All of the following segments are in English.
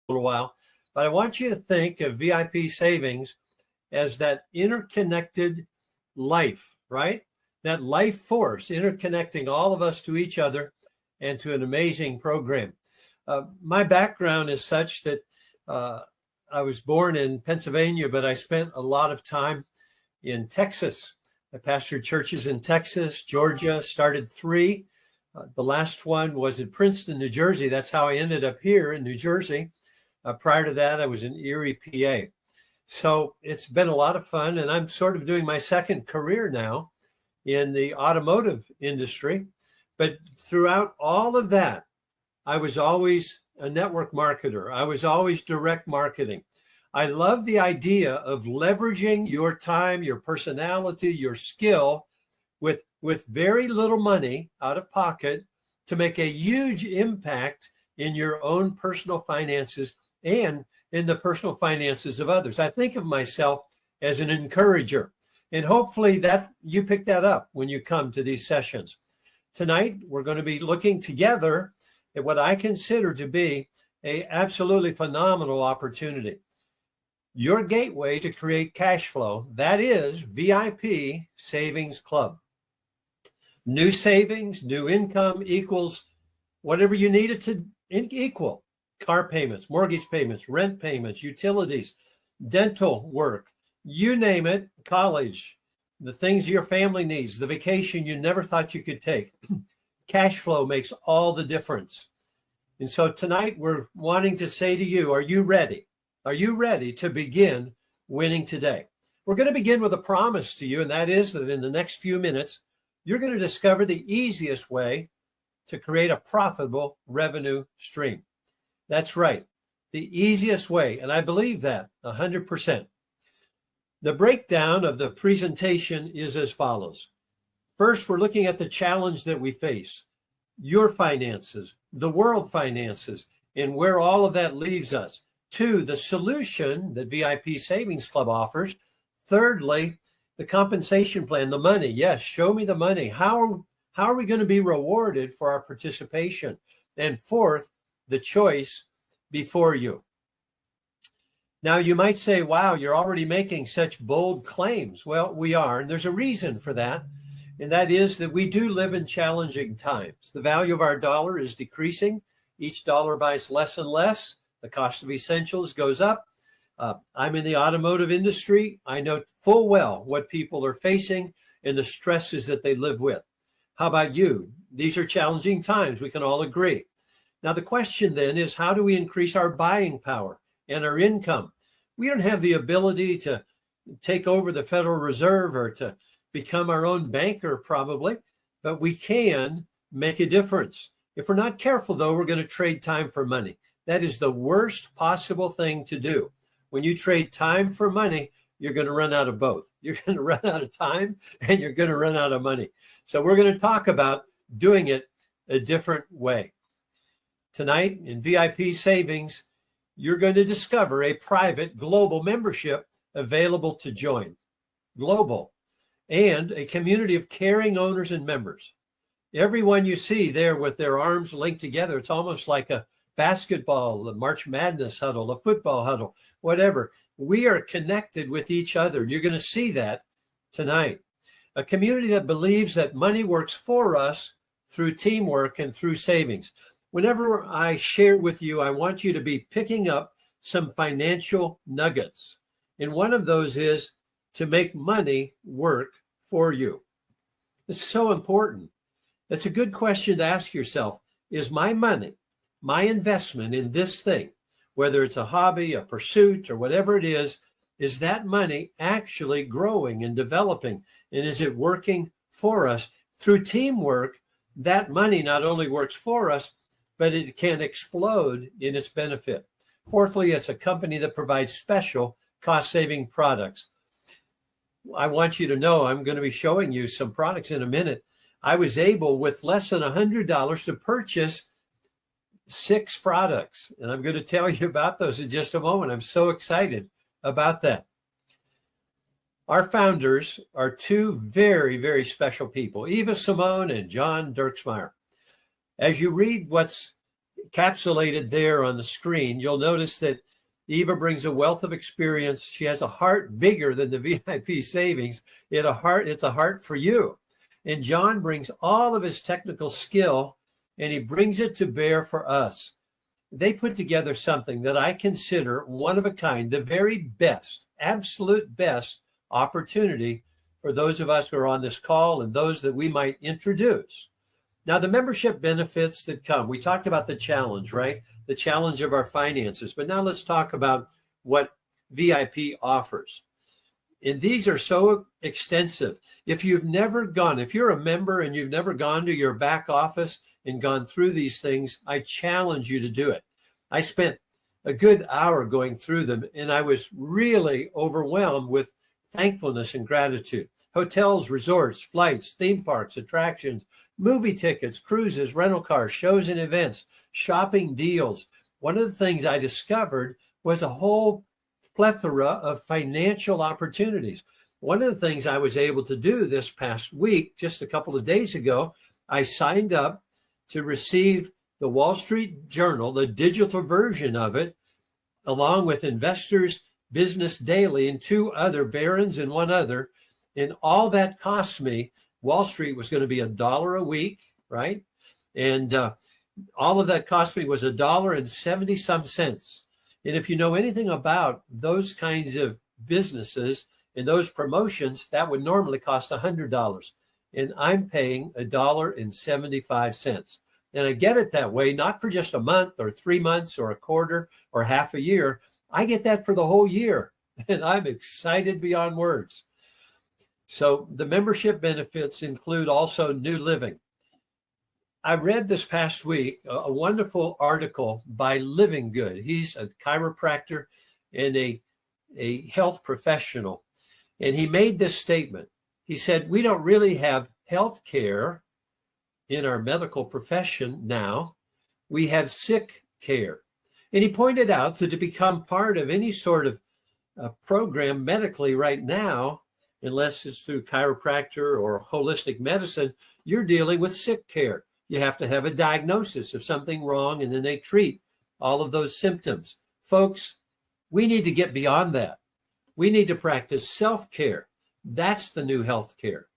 little while, but I want you to think of VIP savings as that interconnected life, right? That life force interconnecting all of us to each other and to an amazing program. My background is such that I was born in Pennsylvania, but I spent a lot of time in Texas. I pastored churches in Texas, Georgia, started 3. The last one was in Princeton, New Jersey. That's how I ended up here in New Jersey. Prior to that, I was in Erie, PA. So it's been a lot of fun, and I'm sort of doing my second career now in the automotive industry. But throughout all of that, I was always a network marketer. I was always direct marketing. I love the idea of leveraging your time, your personality, your skill with very little money out of pocket to make a huge impact in your own personal finances and in the personal finances of others. I think of myself as an encourager, and hopefully that you pick that up when you come to these sessions. Tonight, we're going to be looking together at what I consider to be an absolutely phenomenal opportunity. Your gateway to create cash flow, that is VIP Savings Club. New savings, new income equals whatever you need it to equal. Car payments, mortgage payments, rent payments, utilities, dental work, you name it, college, the things your family needs, the vacation you never thought you could take. Cash flow makes all the difference. And so tonight we're wanting to say to you, are you ready? Are you ready to begin winning today? We're going to begin with a promise to you, and that is that in the next few minutes, you're going to discover the easiest way to create a profitable revenue stream. That's right, the easiest way, and I believe that 100%. The breakdown of the presentation is as follows. First, we're looking at the challenge that we face, your finances, the world finances, and where all of that leaves us. 2, the solution that VIP Savings Club offers. Thirdly, the compensation plan, the money. Yes, show me the money. How are we going to be rewarded for our participation? And fourth, the choice before you. Now, you might say, wow, you're already making such bold claims. Well, we are, and there's a reason for that. And that is that we do live in challenging times. The value of our dollar is decreasing. Each dollar buys less and less. The cost of essentials goes up. I'm in the automotive industry. I know full well what people are facing and the stresses that they live with. How about you? These are challenging times. We can all agree. Now, the question then is, how do we increase our buying power and our income? We don't have the ability to take over the Federal Reserve or to become our own banker probably, but we can make a difference. If we're not careful, though, we're going to trade time for money. That is the worst possible thing to do. When you trade time for money, you're going to run out of both. You're going to run out of time and you're going to run out of money. So we're going to talk about doing it a different way. Tonight in VIP Savings, you're going to discover a private global membership available to join. Global. And a community of caring owners and members. Everyone you see there with their arms linked together, it's almost like a basketball, a March Madness huddle, a football huddle, whatever. We are connected with each other. You're going to see that tonight. A community that believes that money works for us through teamwork and through savings. Whenever I share with you, I want you to be picking up some financial nuggets. And one of those is to make money work for you. It's so important. That's a good question to ask yourself. Is my money, my investment in this thing, whether it's a hobby, a pursuit, or whatever it is that money actually growing and developing? And is it working for us? Through teamwork, that money not only works for us, but it can explode in its benefit. Fourthly, it's a company that provides special cost-saving products. I want you to know I'm going to be showing you some products in a minute. I was able, with less than $100, to purchase 6 products, and I'm going to tell you about those in just a moment. I'm so excited about that. Our founders are 2 very, very special people, Eva Simone and John Dirksmeyer. As you read what's encapsulated there on the screen. You'll notice that Eva brings a wealth of experience. She has a heart bigger than the VIP savings. It's a heart for you. And John brings all of his technical skill, and he brings it to bear for us. They put together something that I consider one of a kind, the very best, absolute best opportunity for those of us who are on this call and those that we might introduce. Now, the membership benefits that come, we talked about the challenge, right? The challenge of our finances. But now let's talk about what VIP offers. And these are so extensive. If you've never gone, if you're a member and you've never gone to your back office and gone through these things, I challenge you to do it. I spent a good hour going through them, and I was really overwhelmed with thankfulness and gratitude. Hotels, resorts, flights, theme parks, attractions, movie tickets, cruises, rental cars, shows and events, shopping deals. One of the things I discovered was a whole plethora of financial opportunities. One of the things I was able to do this past week, just a couple of days ago, I signed up to receive the Wall Street Journal, the digital version of it, along with Investors Business Daily and two other, Barron's and one other. And all that cost me, Wall Street was going to be $1 a week, right? And all of that cost me was $1.70. And if you know anything about those kinds of businesses and those promotions, that would normally cost $100. And I'm paying $1.75. And I get it that way, not for just a month or 3 months or a quarter or half a year. I get that for the whole year. And I'm excited beyond words. So the membership benefits include also New Living. I read this past week a wonderful article by Living Good. He's a chiropractor and a health professional. And he made this statement. He said, we don't really have health care in our medical profession now. We have sick care. And he pointed out that to become part of any sort of program medically right now, unless it's through chiropractor or holistic medicine, you're dealing with sick care. You have to have a diagnosis of something wrong, and then they treat all of those symptoms. Folks, we need to get beyond that. We need to practice self-care. That's the new health care.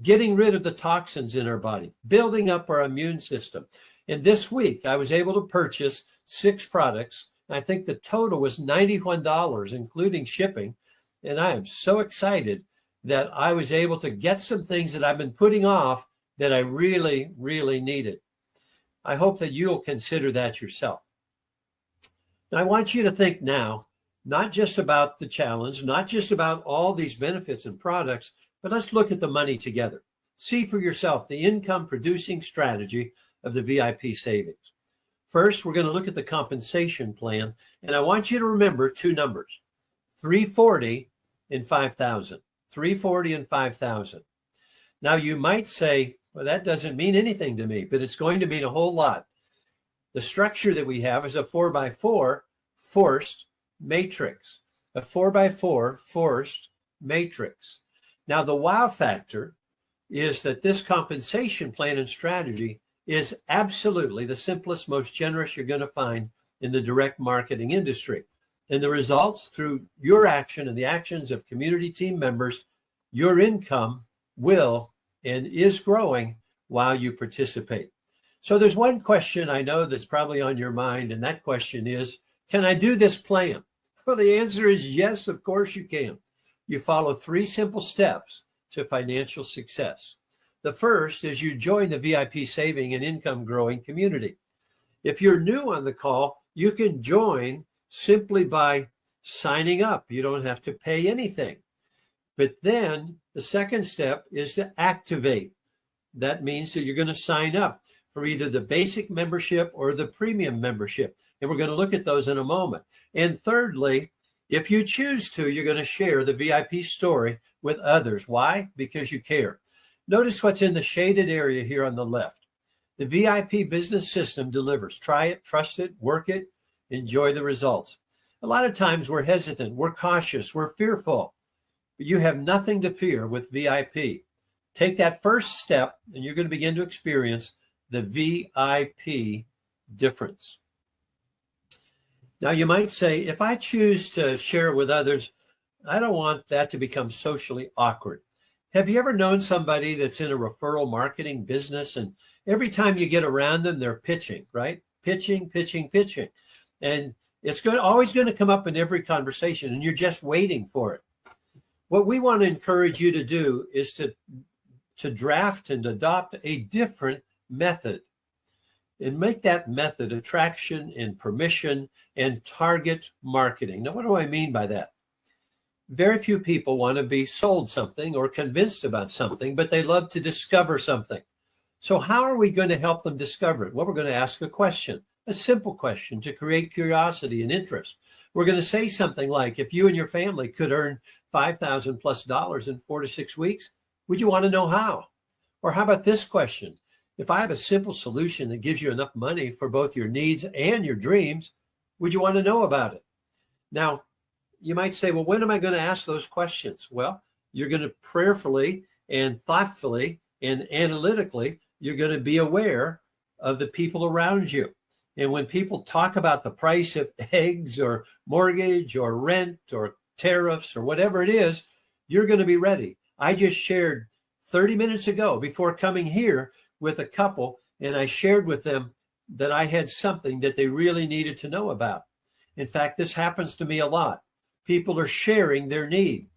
Getting rid of the toxins in our body, building up our immune system. And this week, I was able to purchase 6 products. I think the total was $91, including shipping. And I am so excited that I was able to get some things that I've been putting off that I really, really needed. I hope that you'll consider that yourself. Now, I want you to think now, not just about the challenge, not just about all these benefits and products, but let's look at the money together. See for yourself the income producing strategy of the VIP savings. First, we're going to look at the compensation plan, and I want you to remember 2 numbers, 340 and 5,000. 340 and 5,000. Now you might say, well, that doesn't mean anything to me, but it's going to mean a whole lot. The structure that we have is a 4x4 forced matrix, a 4x4 forced matrix. Now the wow factor is that this compensation plan and strategy is absolutely the simplest, most generous you're going to find in the direct marketing industry. And the results through your action and the actions of community team members, your income will and is growing while you participate. So there's one question I know that's probably on your mind, and that question is, can I do this plan? Well, the answer is yes, of course you can. You follow 3 simple steps to financial success. The first is you join the VIP saving and income growing community. If you're new on the call, you can join simply by signing up. You don't have to pay anything. But then the second step is to activate. That means that you're going to sign up for either the basic membership or the premium membership. And we're going to look at those in a moment. And thirdly, if you choose to, you're going to share the VIP story with others. Why? Because you care. Notice what's in the shaded area here on the left. The VIP business system delivers. Try it, trust it, work it, enjoy the results. A lot of times we're hesitant, we're cautious, we're fearful, but you have nothing to fear with VIP. Take that first step and you're going to begin to experience the VIP difference. Now, you might say, if I choose to share with others, I don't want that to become socially awkward. Have you ever known somebody that's in a referral marketing business, and every time you get around them, they're pitching, right? Pitching. And it's always going to come up in every conversation, and you're just waiting for it. What we want to encourage you to do is to draft and adopt a different method and make that method attraction and permission and target marketing. Now, what do I mean by that? Very few people want to be sold something or convinced about something, but they love to discover something. So how are we going to help them discover it? Well, we're going to ask a question, a simple question to create curiosity and interest. We're going to say something like, if you and your family could earn $5,000 plus in 4 to 6 weeks, would you want to know how? Or how about this question? If I have a simple solution that gives you enough money for both your needs and your dreams, would you want to know about it? Now, you might say, well, when am I going to ask those questions? Well, you're going to prayerfully and thoughtfully and analytically, you're going to be aware of the people around you. And when people talk about the price of eggs or mortgage or rent or tariffs or whatever it is, you're going to be ready. I just shared 30 minutes ago before coming here with a couple, and I shared with them that I had something that they really needed to know about. In fact, this happens to me a lot. People are sharing their need.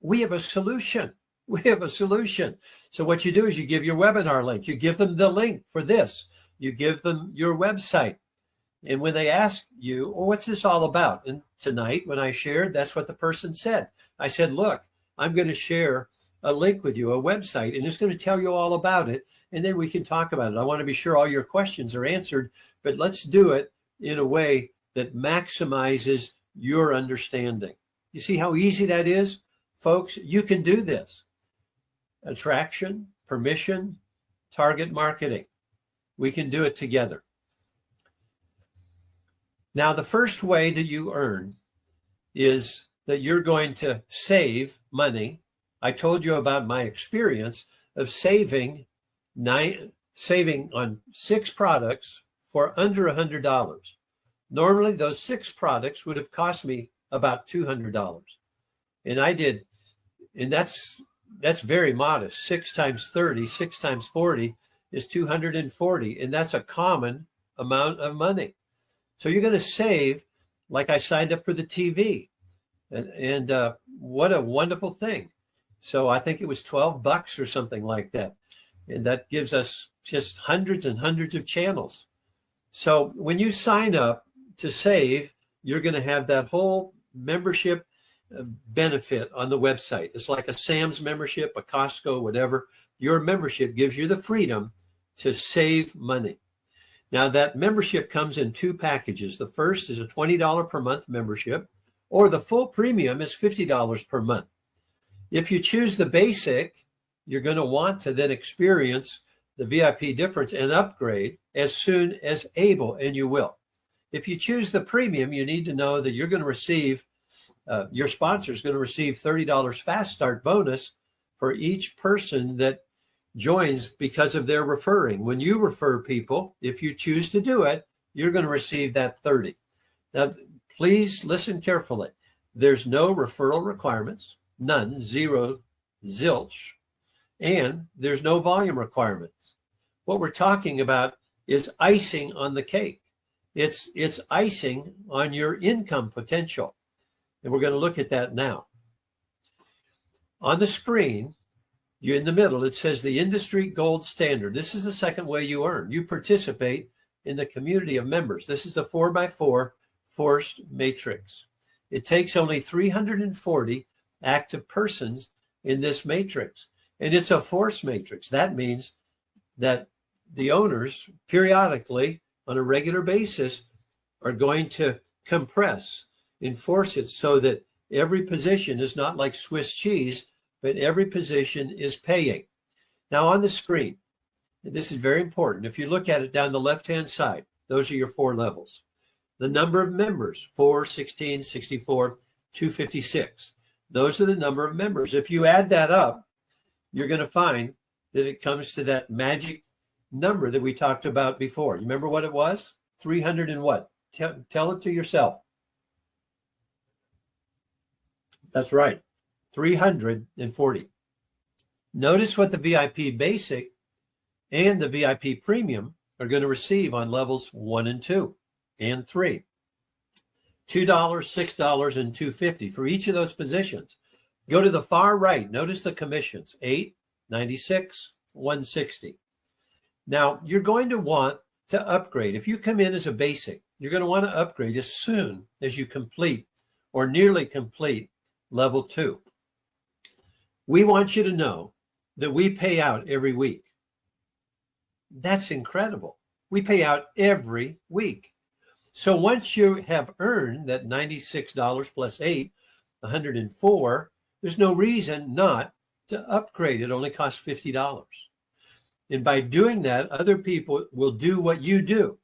We have a solution. So what you do is you give your webinar link. You give them the link for this. You give them your website. And when they ask you, well, what's this all about? And tonight when I shared, that's what the person said. I said, look, I'm going to share a link with you, a website, and it's going to tell you all about it. And then we can talk about it. I want to be sure all your questions are answered, but let's do it in a way that maximizes your understanding. You see how easy that is? Folks, you can do this. Attraction, permission, target marketing. We can do it together. Now, the first way that you earn is that you're going to save money. I told you about my experience of saving on 6 products for under $100. Normally, those 6 products would have cost me about $200. And I did, and that's very modest. 6 times 30, 6 times 40 is 240. And that's a common amount of money. So you're going to save, like I signed up for the TV. And what a wonderful thing. So I think it was $12 or something like that. And that gives us just hundreds and hundreds of channels. So when you sign up to save, you're going to have that whole membership benefit on the website. It's like a Sam's membership, a Costco, whatever. Your membership gives you the freedom to save money. Now that membership comes in 2 packages. The first is a $20 per month membership, or the full premium is $50 per month. If you choose the basic, you're going to want to then experience the VIP difference and upgrade as soon as able, and you will. If you choose the premium, you need to know that you're going to receive, your sponsor is going to receive $30 fast start bonus for each person that joins because of their referring. When you refer people, if you choose to do it, you're going to receive that 30. Now, please listen carefully. There's no referral requirements, none, zero, zilch, and there's no volume requirements. What we're talking about is icing on the cake. It's icing on your income potential. And we're going to look at that now. On the screen, you in the middle, it says the industry gold standard. This is the second way you earn. You participate in the community of members. This is a 4x4 forced matrix. It takes only 340 active persons in this matrix. And it's a force matrix. That means that the owners periodically on a regular basis are going to compress, enforce it so that every position is not like Swiss cheese, but every position is paying. Now on the screen, and this is very important. If you look at it down the left-hand side, those are your 4 levels. The number of members, 4, 16, 64, 256. Those are the number of members. If you add that up, you're going to find that it comes to that magic number that we talked about before. You remember what it was? 300 and what? Tell it to yourself. That's right, 340. Notice what the VIP Basic and the VIP Premium are going to receive on levels 1 and 2 and 3. $2, $6, and $2.50 for each of those positions. Go to the far right. Notice the commissions, $8, $96, $160. Now, you're going to want to upgrade. If you come in as a basic, you're going to want to upgrade as soon as you complete or nearly complete level 2. We want you to know that we pay out every week. That's incredible. We pay out every week. So once you have earned that $96 plus $8, $104, there's no reason not to upgrade. It only costs $50. And by doing that, other people will do what you do.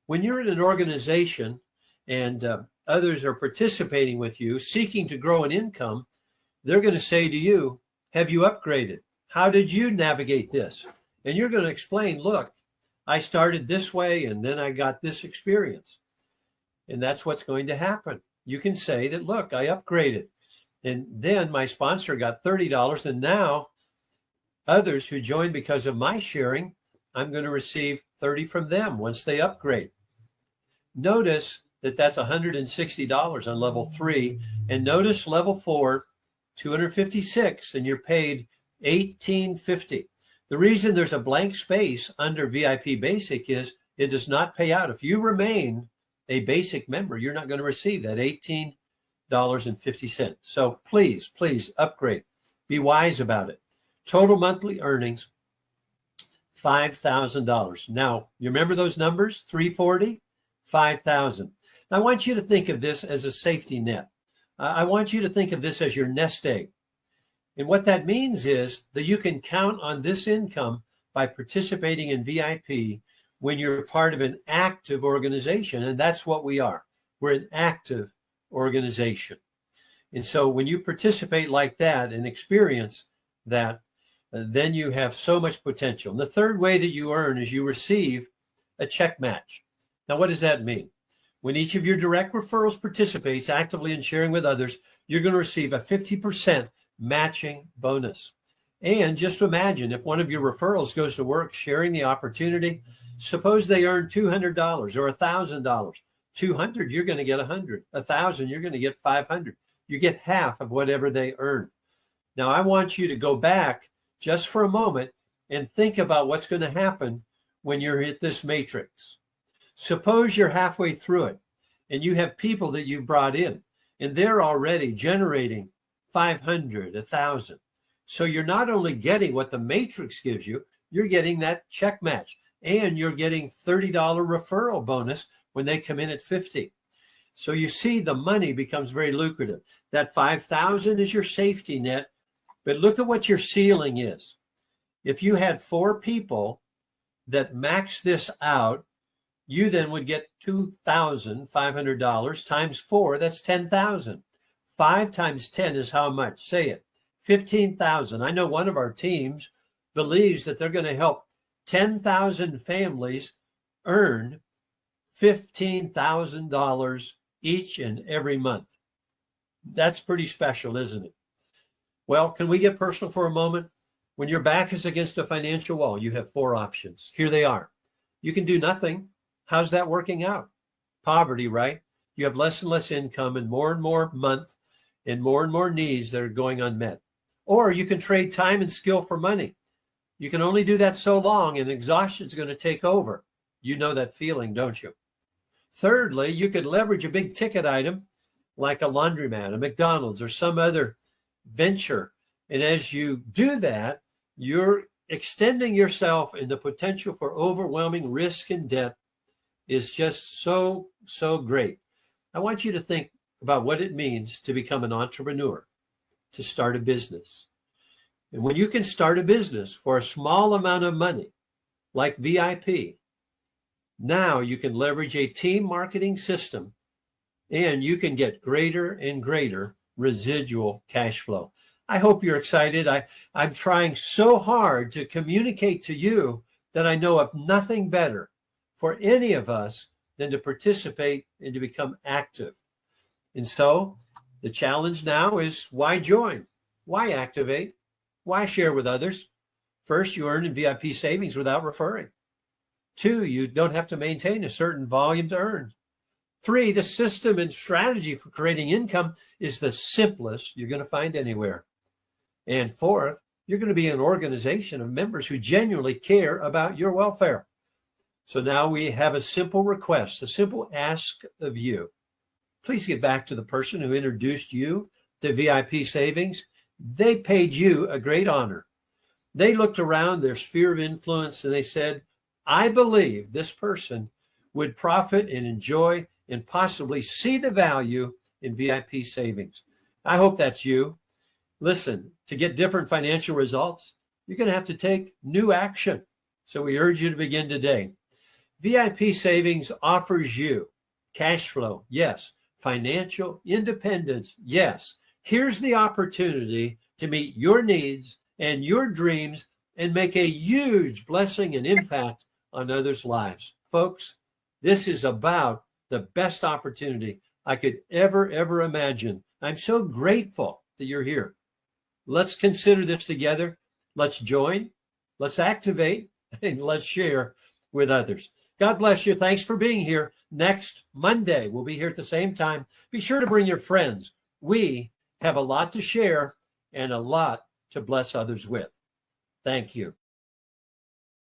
When you're in an organization and others are participating with you, seeking to grow an income, they're going to say to you, have you upgraded? How did you navigate this? And you're going to explain, look, I started this way and then I got this experience. And that's what's going to happen. You can say that, look, I upgraded. And then my sponsor got $30. And now others who joined because of my sharing, I'm going to receive $30 from them once they upgrade. Notice that that's $160 on level 3. And notice level 4, $256, and you're paid $18.50. The reason there's a blank space under VIP Basic is it does not pay out. If you remain a basic member, you're not going to receive that $18.50. So please, please upgrade. Be wise about it. Total monthly earnings, $5,000. Now, you remember those numbers? 340, 5,000. I want you to think of this as a safety net. I want you to think of this as your nest egg. And what that means is that you can count on this income by participating in VIP when you're part of an active organization. And that's what we are. We're an active organization. And so when you participate like that and experience that, then you have so much potential. And the third way that you earn is you receive a check match. Now, what does that mean? When each of your direct referrals participates actively in sharing with others, you're going to receive a 50% matching bonus. And just imagine if one of your referrals goes to work sharing the opportunity, suppose they earn $200 or $1,000. 200, you're going to get 100. 1,000, you're going to get 500. You get half of whatever they earn. Now, I want you to go back just for a moment and think about what's going to happen when you're at this matrix. Suppose you're halfway through it and you have people that you've brought in and they're already generating 500, 1,000. So you're not only getting what the matrix gives you, you're getting that check match and you're getting $30 referral bonus when they come in at 50. So you see the money becomes very lucrative. That 5,000 is your safety net, but look at what your ceiling is. If you had 4 people that max this out, you then would get $2,500 times 4, that's 10,000. 5 times 10 is how much? Say it. 15,000. I know one of our teams believes that they're going to help 10,000 families earn $15,000 each and every month. That's pretty special, isn't it? Well, can we get personal for a moment? When your back is against a financial wall, you have 4 options. Here they are. You can do nothing. How's that working out? Poverty, right? You have less and less income and more month and more needs that are going unmet. Or you can trade time and skill for money. You can only do that so long and exhaustion is going to take over. You know that feeling, don't you? Thirdly, you could leverage a big ticket item like a laundromat, a McDonald's, or some other venture. And as you do that, you're extending yourself, and the potential for overwhelming risk and debt is just so great. I want you to think about what it means to become an entrepreneur, to start a business. And when you can start a business for a small amount of money, like VIP, now you can leverage a team marketing system and you can get greater and greater residual cash flow. I hope you're excited. I'm trying so hard to communicate to you that I know of nothing better for any of us than to participate and to become active. And so the challenge now is, why join? Why activate? Why share with others? First, you earn in VIP savings without referring. 2, you don't have to maintain a certain volume to earn. 3, the system and strategy for creating income is the simplest you're going to find anywhere. And 4, you're going to be an organization of members who genuinely care about your welfare. So now we have a simple request, a simple ask of you. Please get back to the person who introduced you to VIP savings. They paid you a great honor. They looked around their sphere of influence and they said, I believe this person would profit and enjoy and possibly see the value in VIP savings. I hope that's you. Listen, to get different financial results, you're going to have to take new action. So we urge you to begin today. VIP savings offers you cash flow, yes. Financial independence, yes. Here's the opportunity to meet your needs and your dreams and make a huge blessing and impact on others' lives. Folks, this is about the best opportunity I could ever imagine. I'm so grateful that you're here. Let's consider this together. Let's join, let's activate, and let's share with others. God bless you. Thanks for being here. Next Monday, we'll be here at the same time. Be sure to bring your friends. We have a lot to share and a lot to bless others with. Thank you.